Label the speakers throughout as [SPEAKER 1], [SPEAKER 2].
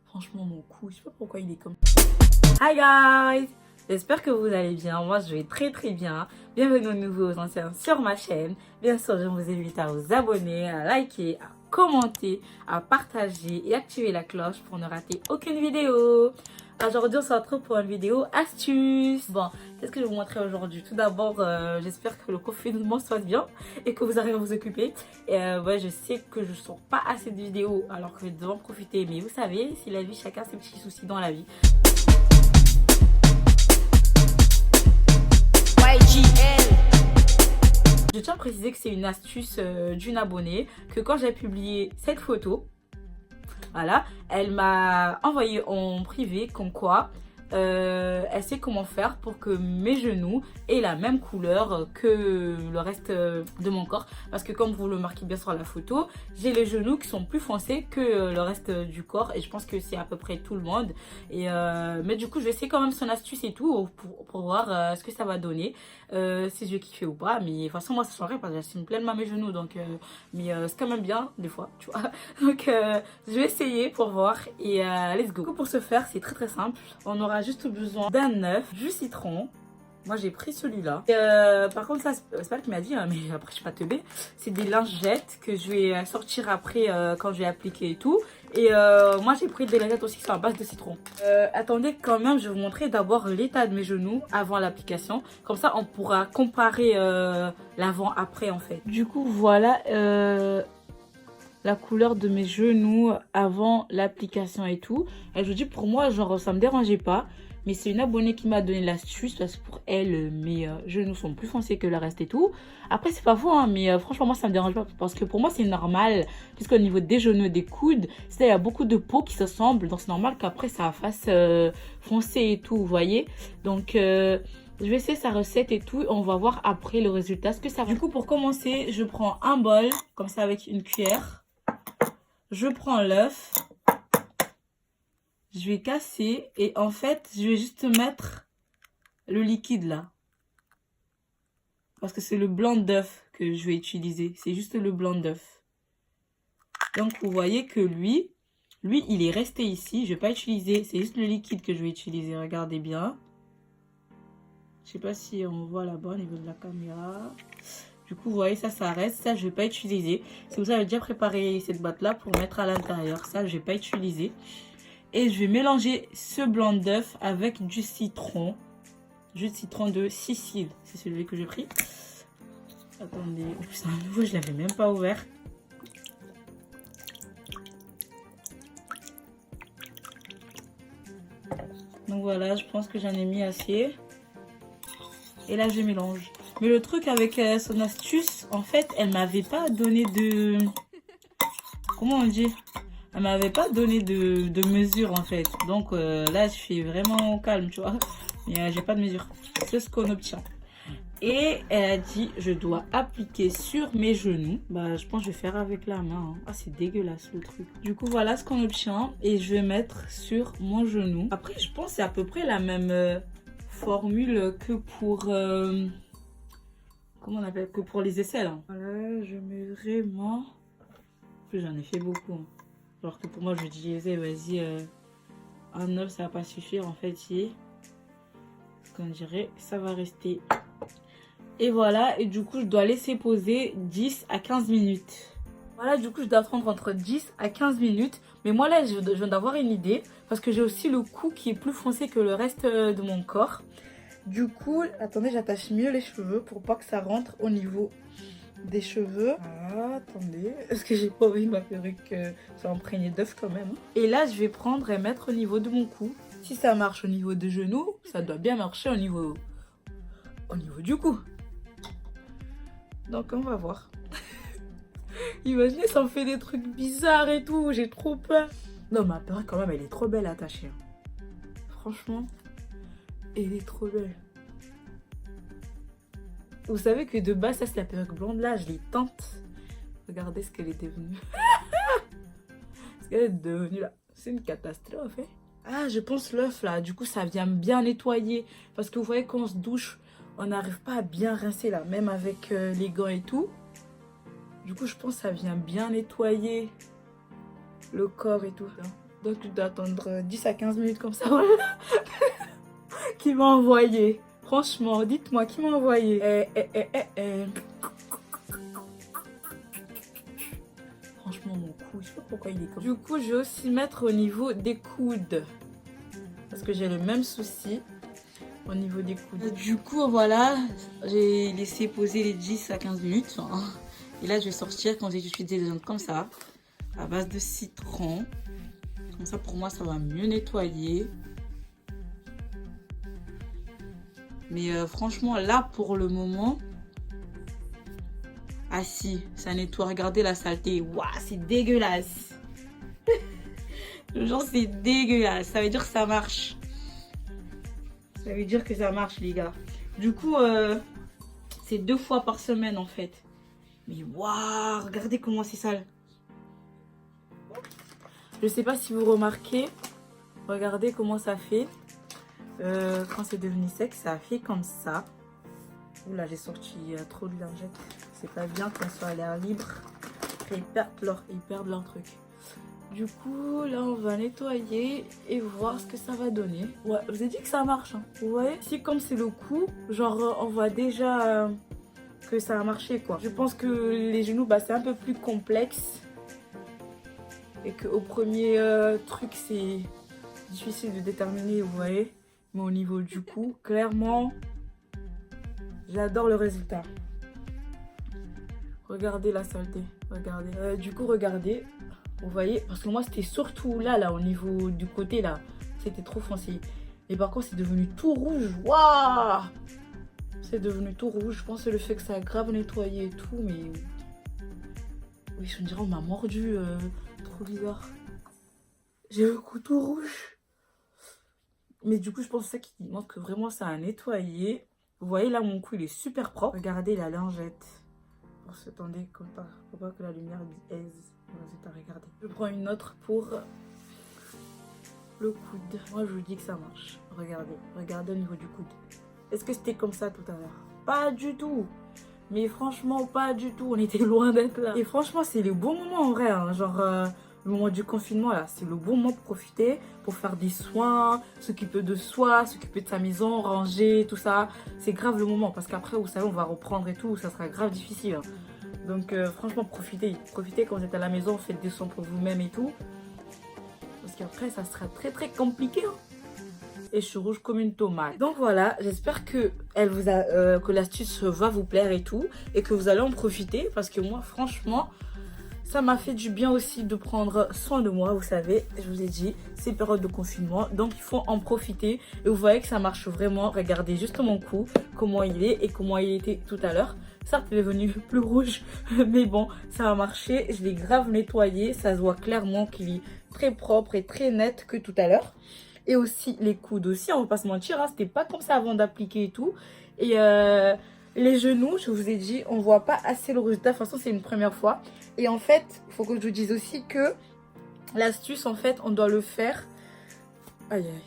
[SPEAKER 1] Franchement, mon cou, je sais pas pourquoi il est comme... Hi guys! J'espère que vous allez bien. Moi, je vais très très bien. Bienvenue aux nouveaux anciens sur ma chaîne. Bien sûr, je vous invite à vous abonner, à liker, à commenter, à partager et activer la cloche pour ne rater aucune vidéo. Aujourd'hui, on se retrouve pour une vidéo astuce. Bon, qu'est-ce que je vais vous montrer aujourd'hui? Tout d'abord, j'espère que le confinement se passe bien et que vous arrivez à vous occuper. Et ouais, je sais que je ne sors pas assez de vidéos alors que je dois en profiter. Mais vous savez, si la vie, chacun ses petits soucis dans la vie. Je tiens à préciser que c'est une astuce d'une abonnée, que quand j'ai publié cette photo, voilà, elle m'a envoyé en privé comme quoi elle sait comment faire pour que mes genoux aient la même couleur que le reste de mon corps. Parce que comme vous le marquez bien sur la photo, j'ai les genoux qui sont plus foncés que le reste du corps. Et je pense que c'est à peu près tout le monde. Et mais du coup, je vais essayer quand même son astuce et tout pour voir ce que ça va donner. Si je vais kiffer ou pas. Mais de toute façon, moi, ça changerait parce que j'assume pleinement mes genoux. Donc, mais c'est quand même bien, des fois, tu vois. Donc, je vais essayer pour voir. Et let's go. Du coup, pour ce faire, c'est très très simple. On aura juste besoin d'un œuf, du citron. Moi j'ai pris celui-là. Par contre ça c'est pas elle qui m'a dit, hein, mais après je suis pas teubée. C'est des lingettes que je vais sortir après quand je vais appliquer et tout. Et moi j'ai pris des lingettes aussi qui sont à base de citron. Attendez quand même, je vais vous montrer d'abord l'état de mes genoux avant l'application. Comme ça on pourra comparer l'avant-après en fait. Du coup voilà la couleur de mes genoux avant l'application et tout. Et je vous dis, pour moi, genre, ça me dérangeait pas. Mais c'est une abonnée qui m'a donné l'astuce parce que pour elle, mes genoux sont plus foncés que le reste et tout. Après, c'est pas faux, hein, mais franchement, moi, ça me dérange pas parce que pour moi, c'est normal. Puisqu'au niveau des genoux et des coudes, il y a beaucoup de peau qui se ressemblent. Donc, c'est normal qu'après, ça fasse foncer et tout, vous voyez. Donc, je vais essayer sa recette et tout. On va voir après le résultat, ce que ça va. Du coup, pour commencer, je prends un bol, comme ça, avec une cuillère. Je prends l'œuf, je vais casser et en fait, je vais juste mettre le liquide là. Parce que c'est le blanc d'œuf que je vais utiliser. C'est juste le blanc d'œuf. Donc, vous voyez que lui, il est resté ici. Je ne vais pas utiliser, c'est juste le liquide que je vais utiliser. Regardez bien. Je ne sais pas si on voit là-bas au niveau de la caméra. Du coup, vous voyez, ça reste. Ça, je ne vais pas utiliser. Si vous avez déjà préparé cette boîte-là pour mettre à l'intérieur, ça, je ne vais pas utiliser. Et je vais mélanger ce blanc d'œuf avec du citron. Jus de citron de Sicile. C'est celui que j'ai pris. Attendez. C'est un nouveau, je ne l'avais même pas ouvert. Donc voilà, je pense que j'en ai mis assez. Et là, je mélange. Mais le truc avec son astuce, en fait, elle m'avait pas donné de... Comment on dit? Elle m'avait pas donné de mesure, en fait. Donc là, je suis vraiment au calme, tu vois. Mais j'ai pas de mesure. C'est ce qu'on obtient. Et elle a dit, je dois appliquer sur mes genoux. Bah, je pense que je vais faire avec la main. Hein. Ah, c'est dégueulasse, le truc. Du coup, voilà ce qu'on obtient. Et je vais mettre sur mon genou. Après, je pense que c'est à peu près la même formule que pour... comment on appelle? Que pour les aisselles. Hein. Voilà, je mets vraiment... En plus, j'en ai fait beaucoup. Hein. Alors que pour moi, je disais, vas-y, un œuf, ça va pas suffire. En fait, si. Qu'on dirait, ça va rester. Et voilà, et du coup, je dois laisser poser 10 à 15 minutes. Voilà, du coup, je dois attendre entre 10 à 15 minutes. Mais moi, là, je viens d'avoir une idée. Parce que j'ai aussi le cou qui est plus foncé que le reste de mon corps. Du coup, attendez, j'attache mieux les cheveux pour pas que ça rentre au niveau des cheveux. Ah, attendez, parce que j'ai pas envie que ma perruque soit imprégnée d'œuf quand même. Et là, je vais prendre et mettre au niveau de mon cou. Si ça marche au niveau des genoux, ça doit bien marcher au niveau du cou. Donc, on va voir. Imaginez, ça me fait des trucs bizarres et tout. J'ai trop peur. Non, ma perruque, quand même, elle est trop belle attachée. Franchement, elle est trop belle. Vous savez que de base, ça, c'est la perruque blonde. Là, je l'ai teinte. Regardez ce qu'elle est devenue. Ce qu'elle est devenue, là. C'est une catastrophe, hein. Ah, je pense l'œuf, là. Du coup, ça vient bien nettoyer. Parce que vous voyez, quand on se douche, on n'arrive pas à bien rincer, là. Même avec les gants et tout. Du coup, je pense que ça vient bien nettoyer le corps et tout. Donc, tu dois attendre 10 à 15 minutes comme ça. Voilà. Qui m'a envoyé? Franchement, dites-moi, qui m'a envoyé? Franchement, mon cou, je sais pas pourquoi il est comme ça. Du coup, je vais aussi mettre au niveau des coudes. Parce que j'ai le même souci au niveau des coudes.
[SPEAKER 2] Du coup, voilà, j'ai laissé poser les 10 à 15 minutes. Et là, je vais sortir quand j'ai utilisé des ondes comme ça, à base de citron. Comme ça, pour moi, ça va mieux nettoyer. Mais franchement, là, pour le moment... Ah si, ça nettoie. Regardez la saleté. Waouh, c'est dégueulasse. Le genre, c'est dégueulasse. Ça veut dire que ça marche. Ça veut dire que ça marche, les gars. Du coup, c'est 2 fois par semaine, en fait. Mais waouh, regardez comment c'est sale.
[SPEAKER 1] Je sais pas si vous remarquez. Regardez comment ça fait. Quand c'est devenu sec, ça a fait comme ça. Oula, j'ai sorti trop de lingettes. C'est pas bien qu'on soit à l'air libre. Après, ils perdent leur truc. Du coup, là, on va nettoyer et voir ce que ça va donner. Ouais, je vous ai dit que ça marche. Hein. Vous voyez? Si comme c'est le coup, genre, on voit déjà que ça a marché, quoi. Je pense que les genoux, bah, c'est un peu plus complexe. Et qu'au premier truc, c'est difficile de déterminer, vous voyez. Mais au niveau du cou, clairement, j'adore le résultat. Regardez la saleté, regardez. Du coup, regardez, vous voyez, parce que moi, c'était surtout là, au niveau du côté, là. C'était trop foncé. Et par contre, c'est devenu tout rouge. Waouh! C'est devenu tout rouge. Je pense que c'est le fait que ça a grave nettoyé et tout, mais... Oui, je me dirais, on m'a mordu. Trop bizarre. J'ai le cou tout rouge. Mais du coup, je pense que c'est ça qui montre que vraiment, ça a nettoyé. Vous voyez, là, mon cou, il est super propre. Regardez la lingette. Pour se tendre, pour pas que la lumière biaise. Regardez. Je prends une autre pour le coude. Moi, je vous dis que ça marche. Regardez. Regardez au niveau du coude. Est-ce que c'était comme ça tout à l'heure? Pas du tout. Mais franchement, pas du tout. On était loin d'être là. Et franchement, c'est le bon moment en vrai. Hein. Genre, le moment du confinement, là, c'est le bon moment pour profiter, pour faire des soins, s'occuper de soi, s'occuper de sa maison, ranger, tout ça. C'est grave le moment. Parce qu'après, vous savez, on va reprendre et tout. Ça sera grave difficile. Hein. Donc, franchement, profitez. Profitez quand vous êtes à la maison, faites des soins pour vous-même et tout. Parce qu'après, ça sera très, très compliqué. Hein. Et je suis rouge comme une tomate. Donc voilà, j'espère que que l'astuce va vous plaire et tout. Et que vous allez en profiter. Parce que moi, franchement, ça m'a fait du bien aussi de prendre soin de moi. Vous savez, je vous ai dit, c'est période de confinement. Donc il faut en profiter. Et vous voyez que ça marche vraiment. Regardez juste mon cou, comment il est et comment il était tout à l'heure. Certes, il est devenu plus rouge. Mais bon, ça a marché. Je l'ai grave nettoyé. Ça se voit clairement qu'il est très propre et très net que tout à l'heure. Et aussi les coudes aussi, on va pas se mentir, hein, c'était pas comme ça avant d'appliquer et tout. Et les genoux, je vous ai dit, on voit pas assez le résultat. De toute façon, c'est une première fois. Et en fait, il faut que je vous dise aussi que l'astuce, en fait, on doit le faire... Aïe, aïe.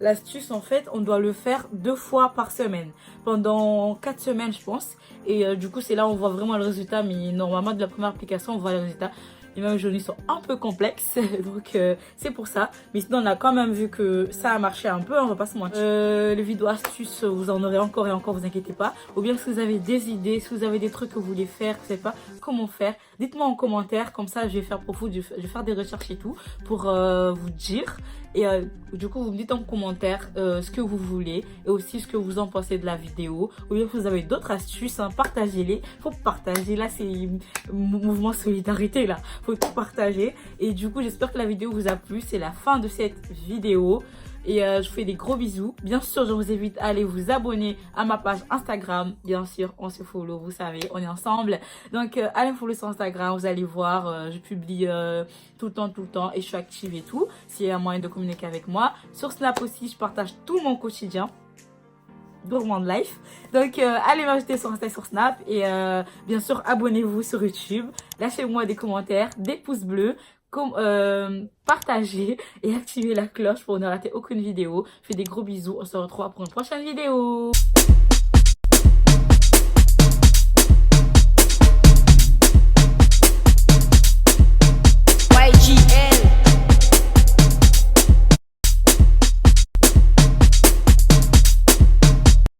[SPEAKER 1] L'astuce, en fait, on doit le faire 2 fois par semaine. Pendant 4 semaines, je pense. Et du coup, c'est là où on voit vraiment le résultat. Mais normalement, de la première application, on voit le résultat. Les mêmes genoux sont un peu complexes, donc c'est pour ça. Mais sinon, on a quand même vu que ça a marché un peu, on va pas se mentir. Les vidéos astuces, vous en aurez encore et encore, vous inquiétez pas. Ou bien si vous avez des idées, si vous avez des trucs que vous voulez faire, vous savez pas comment faire, dites-moi en commentaire, comme ça je vais faire pour vous, je vais faire des recherches et tout pour vous dire. Et du coup, vous me dites en commentaire ce que vous voulez et aussi ce que vous en pensez de la vidéo. Ou bien si vous avez d'autres astuces, hein, partagez-les. Faut partager, là c'est mouvement solidarité là. Faut tout partager. Et du coup, j'espère que la vidéo vous a plu. C'est la fin de cette vidéo. Et je vous fais des gros bisous. Bien sûr, je vous invite à aller vous abonner à ma page Instagram. Bien sûr, on se follow, vous savez, on est ensemble. Donc, allez me follow sur Instagram. Vous allez voir, je publie tout le temps. Et je suis active et tout. S'il y a moyen de communiquer avec moi. Sur Snap aussi, je partage tout mon quotidien. Gourmand Life. Donc, allez m'ajouter sur Insta, sur Snap. Et bien sûr, abonnez-vous sur YouTube. Lâchez-moi des commentaires, des pouces bleus. Partagez et activez la cloche pour ne rater aucune vidéo. Je fais des gros bisous. On se retrouve pour une prochaine vidéo.